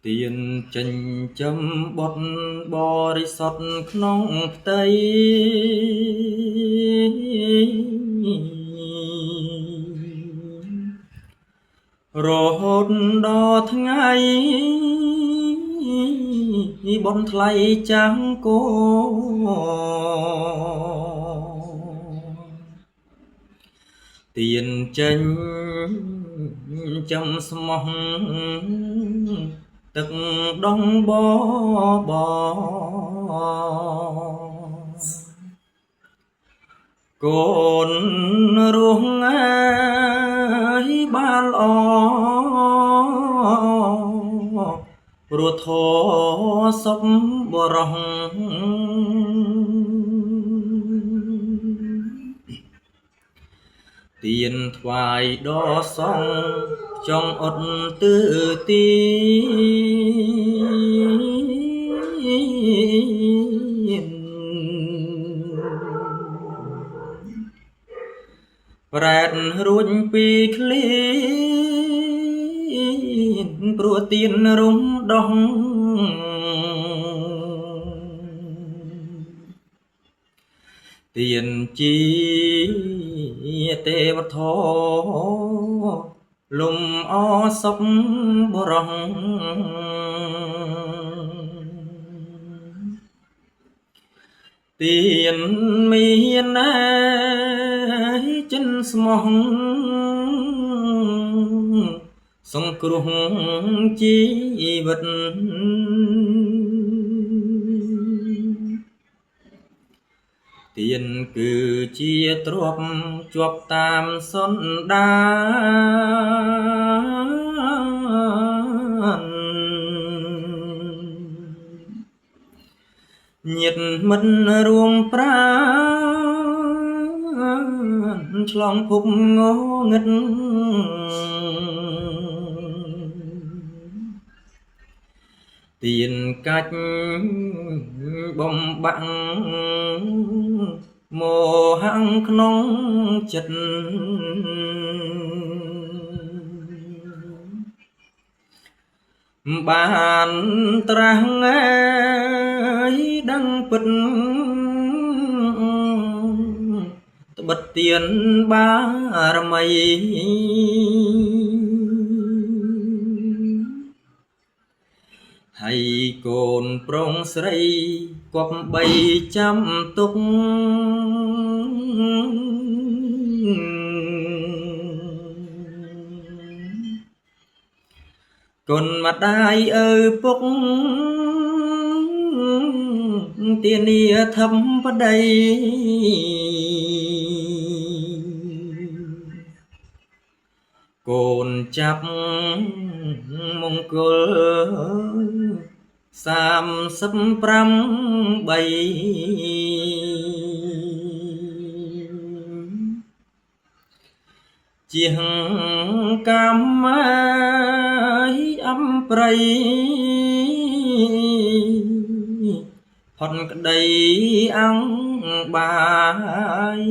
ទៀនចិញ្ចឹមបុតបរិសុទ្ធក្នុងផ្ទៃរហូតដល់ថ្ងៃបុណ្យថ្លៃចាំងគោទៀនចិញ្ចឹមស្មោះទឹកដងបកូនរស់ហើយបានល្អព្រោះធម៌សុខបរោះទៀនថ្វាយដល់សង្ឃចង់អត់ទើទីប្រែតរួចពីឃ្លានព្រោះទៀនរំដោះទៀនជាទេវធម៌លំអសុខបរោះទៀនមានណាចិនស្មោះសង្គ្រោះជីវិតទៀនគឺជាទ្រព្យជាប់តាមសន្តានញាតិមិត្តរួមប្រាណឆ្លងភពងងឹតទៀនកាច់បំបាក់មោហៈក្នុងចិត្តបានត្រាស់ហើយដឹងពិតត្បិតទៀនបារមីហើយកូនប្រុងស្រីគប្បីចាំទុកគុណម្ដាយឪពុកទានាធម្មប្ដីកូនចាប់មង្គល35ជាងកម្មអំប្រៃផុតក្តីអង្គបាយ